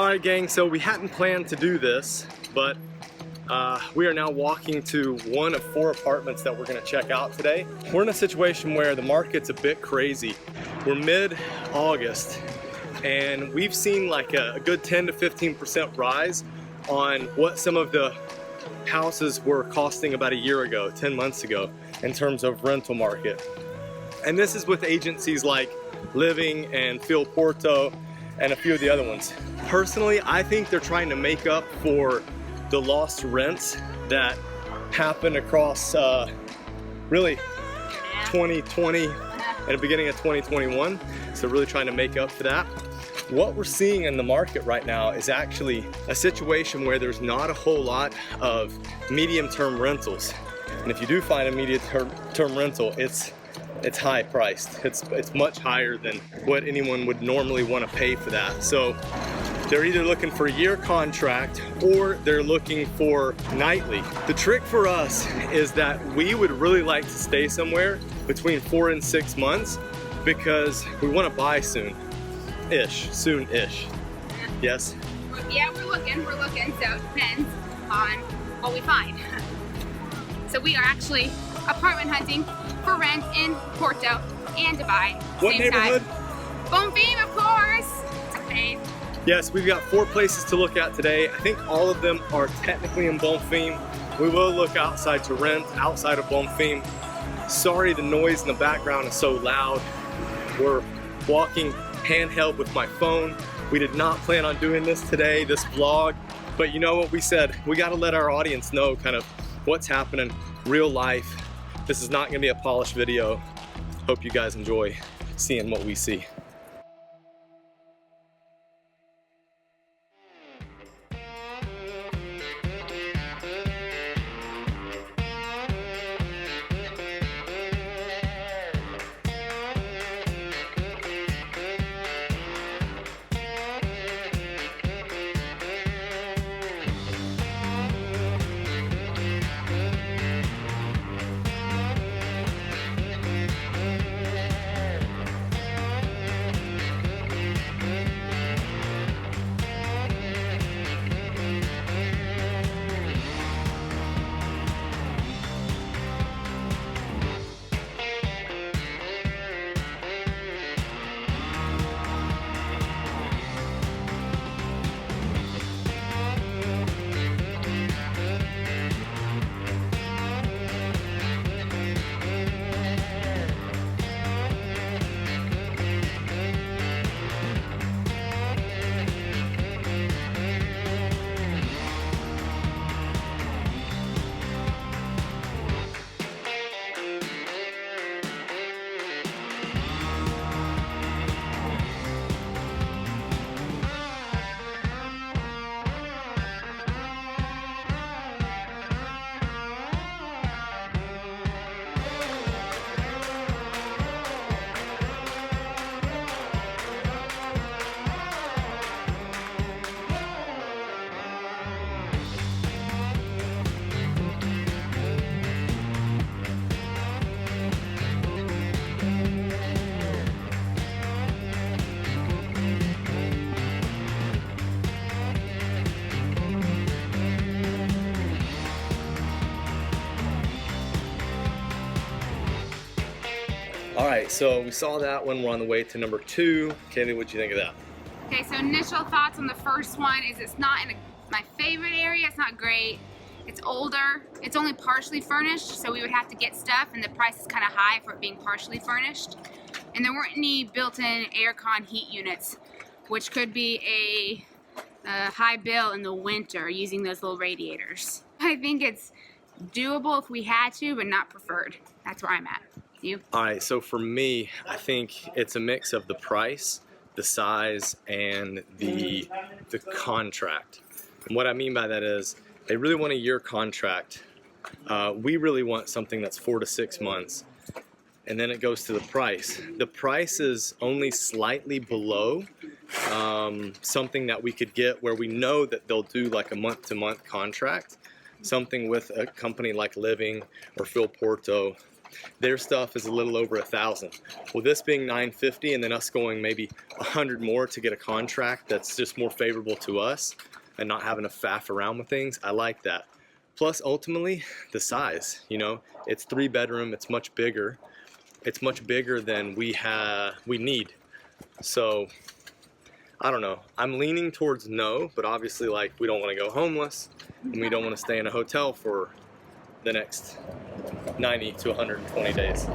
Alright gang, so we hadn't planned to do this, but we are now walking to one of 4 apartments that we're going to check out today. We're in a situation where the market's a bit crazy. We're mid-August and we've seen like a good 10 to 15% rise on what some of the houses were costing about a year ago, 10 months ago, in terms of rental market. And this is with agencies like Living and Porto and a few of the other ones. Personally, I think they're trying to make up for the lost rents that happened across really 2020 and the beginning of 2021. So really trying to make up for that. What we're seeing in the market right now is actually a situation where there's not a whole lot of medium-term rentals. And if you do find a medium-term rental, it's high priced. It's much higher than what anyone would normally want to pay for that. So they're either looking for a year contract or they're looking for nightly. The trick for us is that we would really like to stay somewhere between 4 and 6 months because we want to buy soon-ish. Yes? Yeah, we're looking, so it depends on what we find. So we are actually apartment hunting for rent in Porto and Dubai. What neighborhood? Bonfim, of course. Okay. Yes, we've got 4 places to look at today. I think all of them are technically in Bonfim. We will look outside to rent outside of Bonfim. Sorry the noise in the background is so loud. We're walking handheld with my phone. We did not plan on doing this today, this vlog, but you know what we said? We gotta let our audience know kind of what's happening, real life. This is not gonna be a polished video. Hope you guys enjoy seeing what we see. Alright, so we saw that one. We're on the way to number 2. Kalie, what'd you think of that? Okay, so initial thoughts on the first one is it's not in my favorite area. It's not great. It's older. It's only partially furnished, so we would have to get stuff, and the price is kind of high for it being partially furnished. And there weren't any built-in aircon heat units, which could be a high bill in the winter using those little radiators. I think it's doable if we had to, but not preferred. That's where I'm at. You? Alright, so for me, I think it's a mix of the price, the size, and the contract. And what I mean by that is they really want a year contract. We really want something that's 4 to 6 months. And then it goes to the price. The price is only slightly below something that we could get where we know that they'll do like a month-to-month contract. Something with a company like Living or Porto Their stuff is a little over $1,000. Well, this being $950 and then us going maybe $100 more to get a contract that's just more favorable to us and not having to faff around with things, I like that. Plus, ultimately, the size, you know, it's 3-bedroom, it's much bigger. It's much bigger than we need. So, I don't know. I'm leaning towards no, but obviously, like, we don't want to go homeless and we don't want to stay in a hotel for the next 90 to 120 days.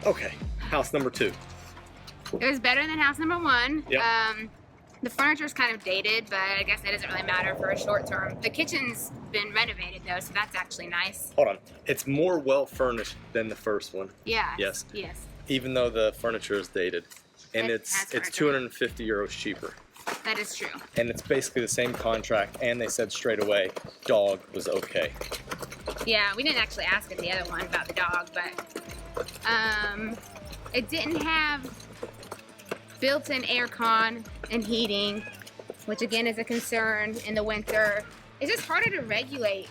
Okay, house number 2. It was better than house number 1. Yep. The furniture's kind of dated, but I guess that doesn't really matter for a short term. The kitchen's been renovated though, so that's actually nice. Hold on. It's more well furnished than the first one. Yeah. Yes. Yes. Even though the furniture is dated. And It it's has furniture. 250 euros cheaper. That is true. And it's basically the same contract, and they said straight away, dog was okay. Yeah, we didn't actually ask in the other one about the dog, but it didn't have built-in air con and heating, which again is a concern in the winter. It's just harder to regulate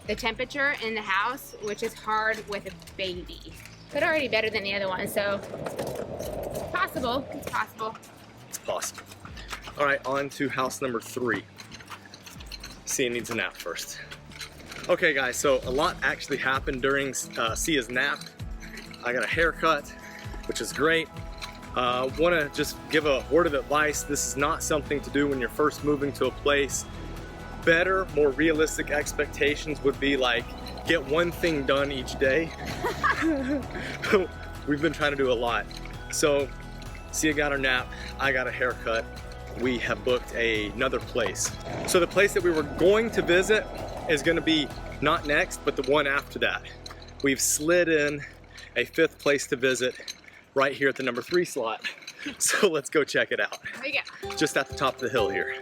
the temperature in the house, which is hard with a baby. But already better than the other one, so possible. It's possible. It's possible. All right, on to house number 3. Sia needs a nap first. Okay guys, so a lot actually happened during Sia's nap. I got a haircut, which is great. Want to just give a word of advice. This is not something to do when you're first moving to a place. Better, more realistic expectations would be like, get one thing done each day. We've been trying to do a lot. So, Sia got her nap, I got a haircut. We have booked another place. So the place that we were going to visit is gonna be not next, but the one after that. We've slid in a 5th place to visit right here at the number 3 slot. So let's go check it out. There you go. Just at the top of the hill here.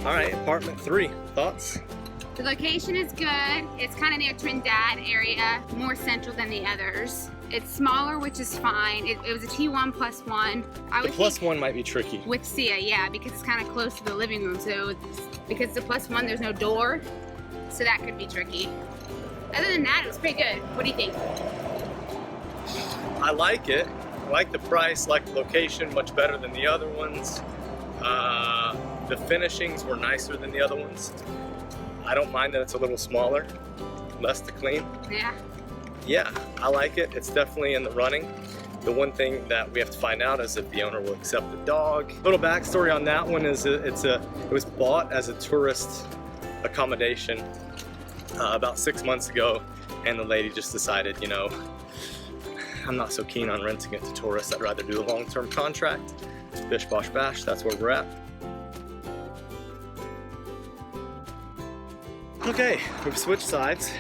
All right, apartment 3, thoughts? The location is good. It's kind of near Trinidad area, more central than the others. It's smaller, which is fine. It was a T1 plus 1. The plus 1 might be tricky. With Sia, yeah, because it's kind of close to the living room. So because it's a plus 1, there's no door. So that could be tricky. Other than that, it was pretty good. What do you think? I like it. I like the price, like the location, much better than the other ones. The finishings were nicer than the other ones. I don't mind that it's a little smaller, less to clean. Yeah. Yeah, I like it. It's definitely in the running. The one thing that we have to find out is if the owner will accept the dog. Little backstory on that one is it was bought as a tourist accommodation about 6 months ago, and the lady just decided, you know, I'm not so keen on renting it to tourists. I'd rather do a long-term contract. Bish bosh bash, that's where we're at. Okay, we've switched sides.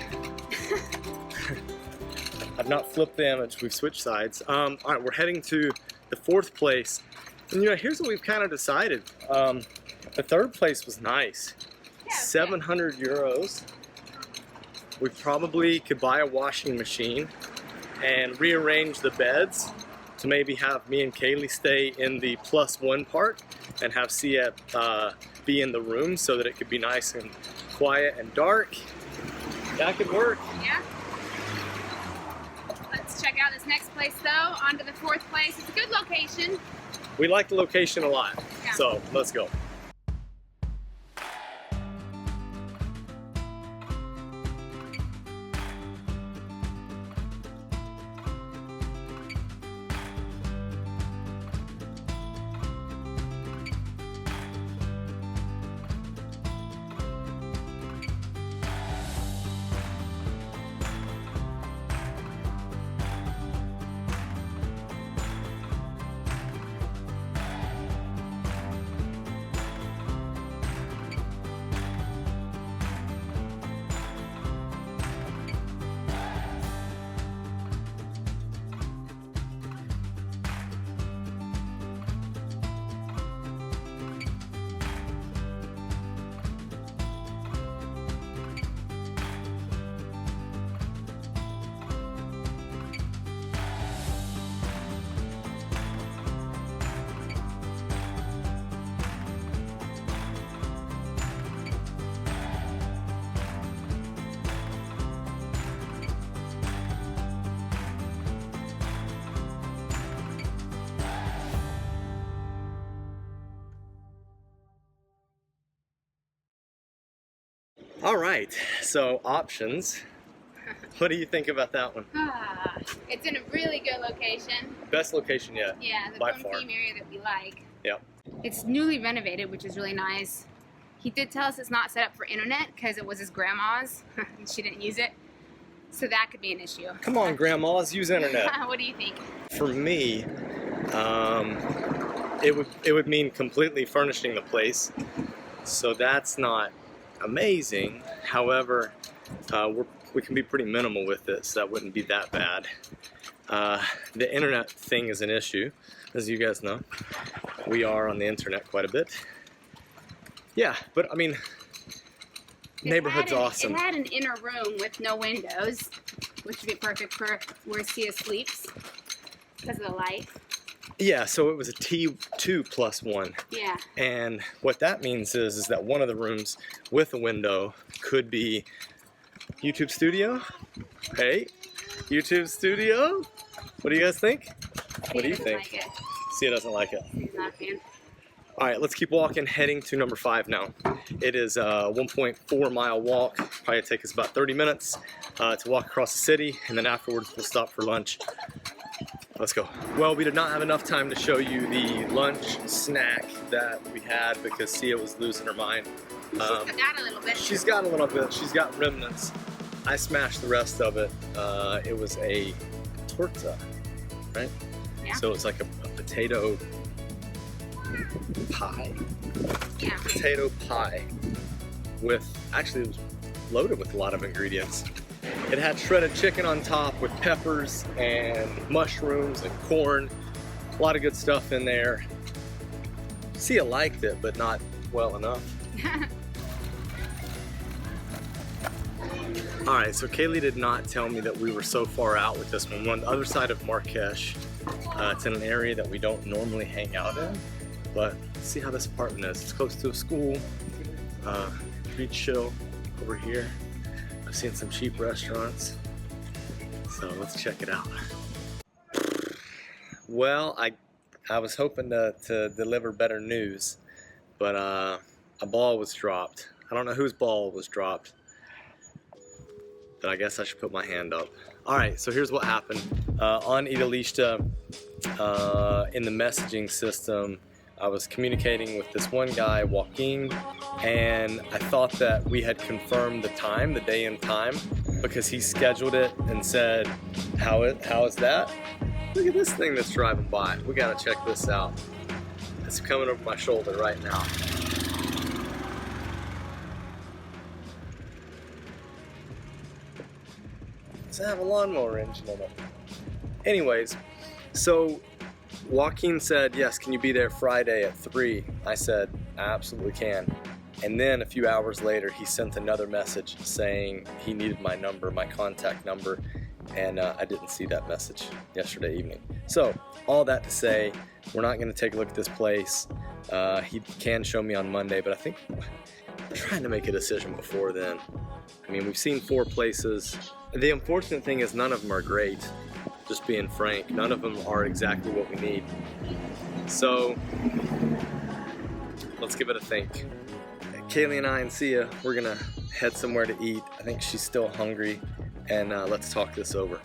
I've not flipped the image, we've switched sides. All right, we're heading to the 4th place. And you know, here's what we've kind of decided. The 3rd place was nice. Yeah, 700 euros. We probably could buy a washing machine and rearrange the beds to maybe have me and Kalie stay in the plus 1 part and have Sia be in the room so that it could be nice and quiet and dark. That could work. Yeah. Let's check out this next place though. On to the 4th place. It's a good location. We like the location a lot, yeah. So let's go. All right, so options. What do you think about that one? It's in a really good location. Best location yet. Yeah, the theme area that we like. Yeah. It's newly renovated, which is really nice. He did tell us it's not set up for internet because it was his grandma's and she didn't use it. So that could be an issue. Come on, grandmas, use internet. What do you think? For me, it would mean completely furnishing the place. So that's not amazing. However, we can be pretty minimal with this. So that wouldn't be that bad. The internet thing is an issue, as you guys know. We are on the internet quite a bit. Yeah, but I mean, neighborhood's awesome. It had an inner room with no windows, which would be perfect for where Sia sleeps because of the light. Yeah, so it was a T2 plus 1. Yeah. And what that means is that one of the rooms with a window could be YouTube studio. Hey, YouTube studio. What do you guys think? What do you think? Like it. Sia doesn't like it. He's not a fan. All right, let's keep walking, heading to number 5 now. It is a 1.4 mile walk. Probably take us about 30 minutes to walk across the city, and then afterwards we'll stop for lunch. Let's go. Well, we did not have enough time to show you the lunch snack that we had because Sia was losing her mind. She's got a little bit. She's got a little bit. She's got remnants. I smashed the rest of it. It was a torta, right? Yeah. So it's like a potato pie. Yeah. Potato pie with, actually it was loaded with a lot of ingredients. It had shredded chicken on top with peppers and mushrooms and corn. A lot of good stuff in there. Sia liked it, but not well enough. All right, so Kalie did not tell me that we were so far out with this one. We're on the other side of Marrakesh. It's in an area that we don't normally hang out in, but let's see how this apartment is. It's close to a school, pretty chill over here. I've seen some cheap restaurants, so let's check it out. Well, I was hoping to deliver better news, but a ball was dropped. I don't know whose ball was dropped, but I guess I should put my hand up. All right, so here's what happened. On Idalishta, in the messaging system, I was communicating with this one guy, Joaquin, and I thought that we had confirmed the time, the day and time, because he scheduled it and said, how is that? Look at this thing that's driving by. We gotta check this out. It's coming over my shoulder right now. Does it have a lawnmower engine in it? Anyways, so Joaquin said, yes, can you be there Friday at 3? I said, I absolutely can. And then a few hours later, he sent another message saying he needed my number, my contact number, and I didn't see that message yesterday evening. So all that to say, we're not gonna take a look at this place. He can show me on Monday, but I think I'm trying to make a decision before then. I mean, we've seen 4 places. The unfortunate thing is none of them are great. Just being frank, none of them are exactly what we need. So let's give it a think. Kalie and I and Sia, we're gonna head somewhere to eat. I think she's still hungry, and let's talk this over.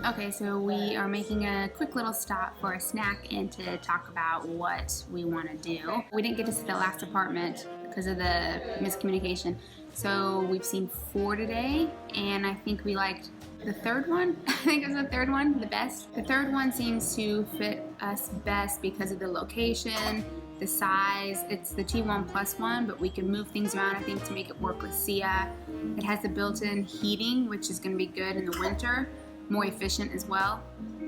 Okay, so we are making a quick little stop for a snack and to talk about what we want to do. We didn't get to see the last apartment because of the miscommunication. So we've seen 4 today, and I think we liked the third one. I think it was the third one, the best. The third one seems to fit us best because of the location, the size. It's the T1 plus one, but we can move things around, I think, to make it work with Sia. It has the built-in heating, which is going to be good in the winter. More efficient as well,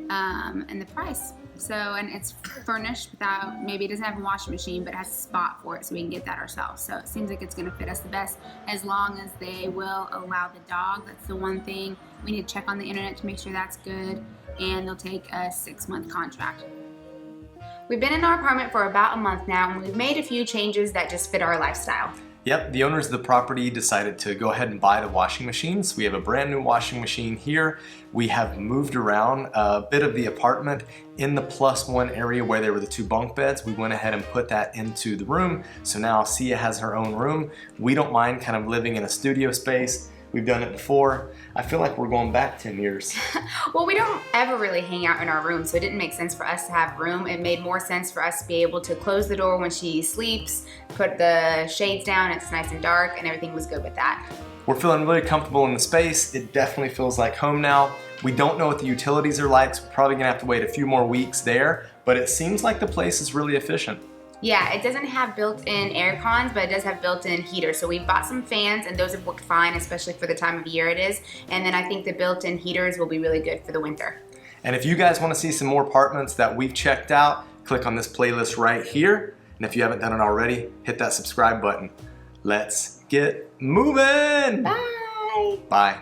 and the price. So, and it's furnished without, maybe it doesn't have a washing machine, but it has a spot for it so we can get that ourselves. So it seems like it's gonna fit us the best, as long as they will allow the dog. That's the one thing. We need to check on the internet to make sure that's good, and they'll take a 6-month contract. We've been in our apartment for about a month now, and we've made a few changes that just fit our lifestyle. Yep, the owners of the property decided to go ahead and buy the washing machines. We have a brand new washing machine here. We have moved around a bit of the apartment in the +1 area where there were the 2 bunk beds. We went ahead and put that into the room. So now Sia has her own room. We don't mind kind of living in a studio space. We've done it before. I feel like we're going back 10 years. Well, we don't ever really hang out in our room, so it didn't make sense for us to have room. It made more sense for us to be able to close the door when she sleeps, put the shades down, it's nice and dark, and everything was good with that. We're feeling really comfortable in the space. It definitely feels like home now. We don't know what the utilities are like, so we're probably gonna have to wait a few more weeks there, but it seems like the place is really efficient. Yeah, it doesn't have built-in air cons, but it does have built-in heaters. So we've bought some fans, and those have worked fine, especially for the time of year it is. And then I think the built-in heaters will be really good for the winter. And if you guys want to see some more apartments that we've checked out, click on this playlist right here. And if you haven't done it already, hit that subscribe button. Let's get moving. Bye. Bye.